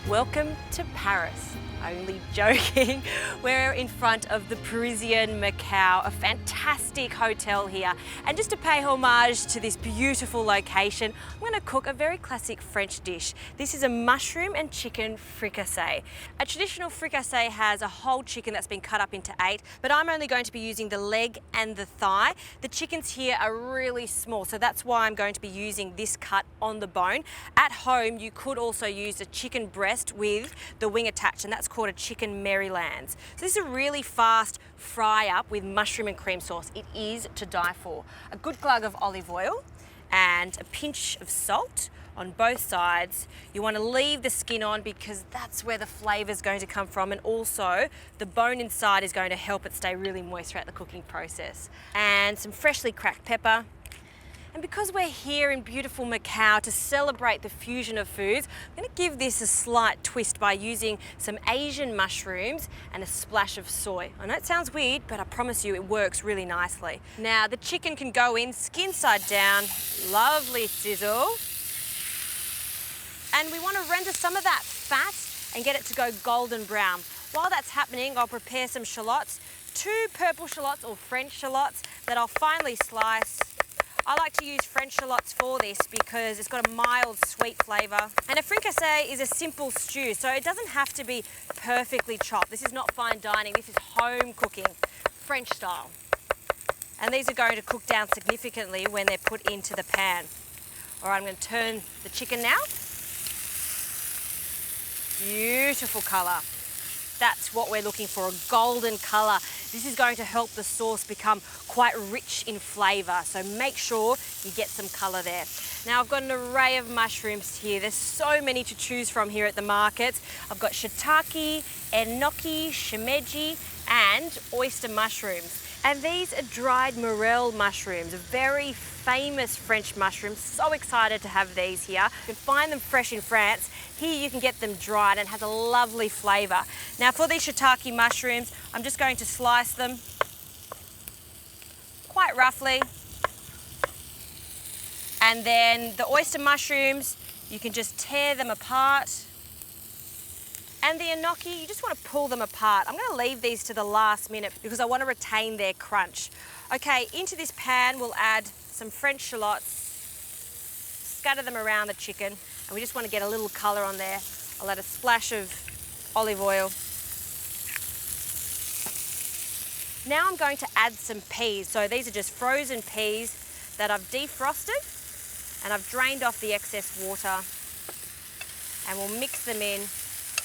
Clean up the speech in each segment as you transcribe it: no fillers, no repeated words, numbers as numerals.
Welcome to Paris. Only joking. We're in front of the Parisian Macao, a fantastic hotel here. And just to pay homage to this beautiful location, I'm going to cook a very classic French dish. This is a mushroom and chicken fricassee. A traditional fricassee has a whole chicken that's been cut up into 8, but I'm only going to be using the leg and the thigh. The chickens here are really small, so that's why I'm going to be using this cut on the bone. At home, you could also use a chicken breast with the wing attached, and that's called a chicken Marylands. So this is a really fast fry up with mushroom and cream sauce. It is to die for. A good glug of olive oil and a pinch of salt on both sides. You want to leave the skin on because that's where the flavour is going to come from, and also the bone inside is going to help it stay really moist throughout the cooking process. And some freshly cracked pepper. And because we're here in beautiful Macao to celebrate the fusion of foods, I'm going to give this a slight twist by using some Asian mushrooms and a splash of soy. I know it sounds weird, but I promise you it works really nicely. Now the chicken can go in skin side down, lovely sizzle. And we want to render some of that fat and get it to go golden brown. While that's happening, I'll prepare some shallots, 2 purple shallots or French shallots that I'll finely slice. I like to use French shallots for this because it's got a mild sweet flavour. And a fricassee is a simple stew, so it doesn't have to be perfectly chopped. This is not fine dining, this is home cooking, French style. And these are going to cook down significantly when they're put into the pan. All right, I'm going to turn the chicken now. Beautiful colour. That's what we're looking for, a golden colour. This is going to help the sauce become quite rich in flavour, so make sure you get some colour there. Now I've got an array of mushrooms here. There's so many to choose from here at the markets. I've got shiitake, enoki, shimeji and oyster mushrooms. And these are dried morel mushrooms, a very famous French mushroom. So excited to have these here. You can find them fresh in France. Here you can get them dried and it has a lovely flavour. Now for these shiitake mushrooms, I'm just going to slice them quite roughly. And then the oyster mushrooms, you can just tear them apart. And the enoki, you just want to pull them apart. I'm going to leave these to the last minute because I want to retain their crunch. Okay, into this pan we'll add some French shallots, scatter them around the chicken, and we just want to get a little colour on there. I'll add a splash of olive oil. Now I'm going to add some peas. So these are just frozen peas that I've defrosted and I've drained off the excess water, and we'll mix them in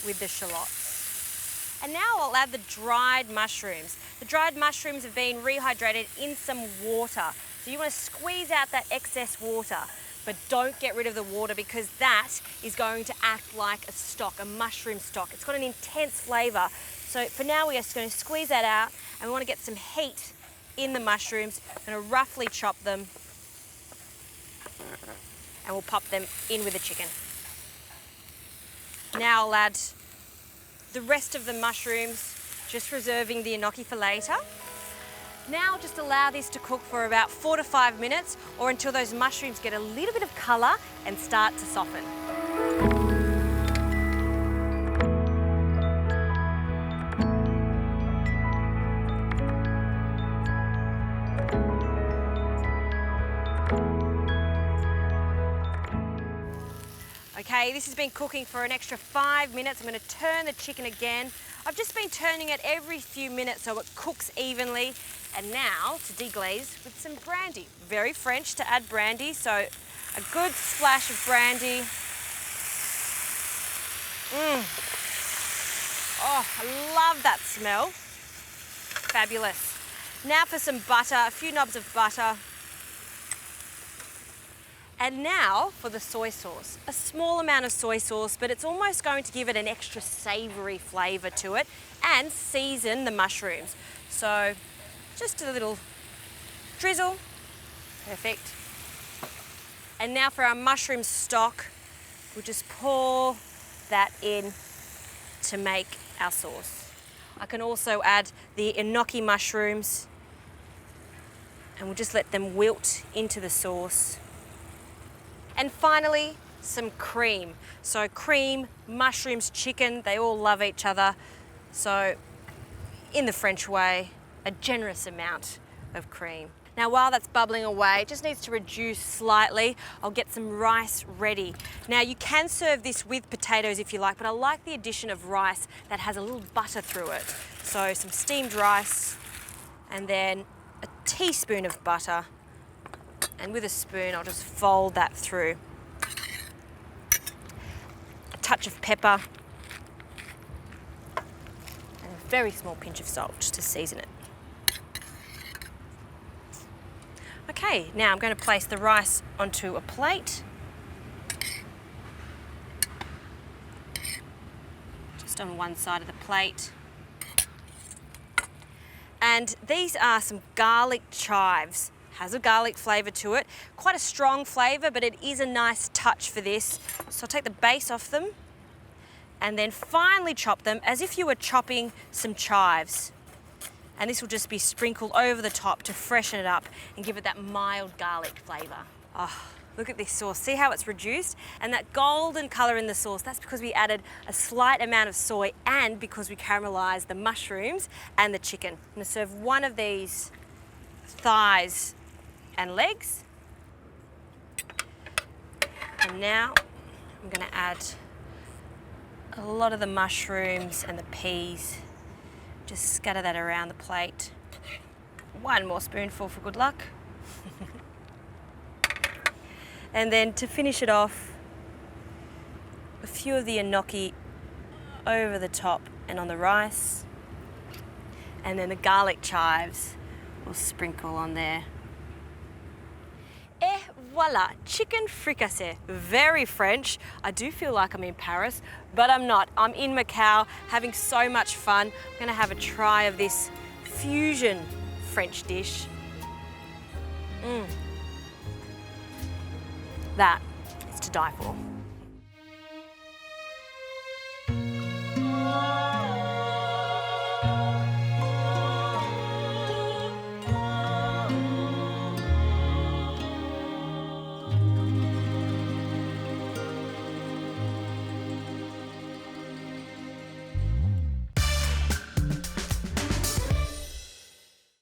with the shallots. And now I'll add the dried mushrooms. The dried mushrooms have been rehydrated in some water. So you want to squeeze out that excess water, but don't get rid of the water because that is going to act like a stock, a mushroom stock. It's got an intense flavour. So for now we're just going to squeeze that out, and we want to get some heat in the mushrooms. I'm going to roughly chop them and we'll pop them in with the chicken. Now I'll add the rest of the mushrooms, just reserving the enoki for later. Now just allow this to cook for about 4 to 5 minutes or until those mushrooms get a little bit of colour and start to soften. Okay, this has been cooking for an extra 5 minutes. I'm going to turn the chicken again. I've just been turning it every few minutes so it cooks evenly. And now to deglaze with some brandy. Very French to add brandy, so a good splash of brandy. Oh, I love that smell. Fabulous. Now for some butter, a few knobs of butter. And now for the soy sauce. A small amount of soy sauce, but it's almost going to give it an extra savoury flavour to it and season the mushrooms. So just a little drizzle. Perfect. And now for our mushroom stock, we'll just pour that in to make our sauce. I can also add the enoki mushrooms and we'll just let them wilt into the sauce. And finally, some cream. So cream, mushrooms, chicken, they all love each other. So in the French way, a generous amount of cream. Now while that's bubbling away, it just needs to reduce slightly. I'll get some rice ready. Now you can serve this with potatoes if you like, but I like the addition of rice that has a little butter through it. So some steamed rice and then a teaspoon of butter, and with a spoon I'll just fold that through. A touch of pepper and a very small pinch of salt just to season it. Okay, now I'm going to place the rice onto a plate. Just on one side of the plate. And these are some garlic chives. Has a garlic flavour to it. Quite a strong flavour, but it is a nice touch for this. So I'll take the base off them and then finely chop them as if you were chopping some chives. And this will just be sprinkled over the top to freshen it up and give it that mild garlic flavour. Oh, look at this sauce. See how it's reduced? And that golden colour in the sauce, that's because we added a slight amount of soy and because we caramelised the mushrooms and the chicken. I'm going to serve one of these thighs and legs. And now I'm going to add a lot of the mushrooms and the peas. Just scatter that around the plate. One more spoonful for good luck. And then to finish it off, a few of the gnocchi over the top and on the rice. And then the garlic chives we'll sprinkle on there. Et voila, chicken fricassee. Very French. I do feel like I'm in Paris, but I'm not. I'm in Macau having so much fun. I'm gonna have a try of this fusion French dish. That is to die for.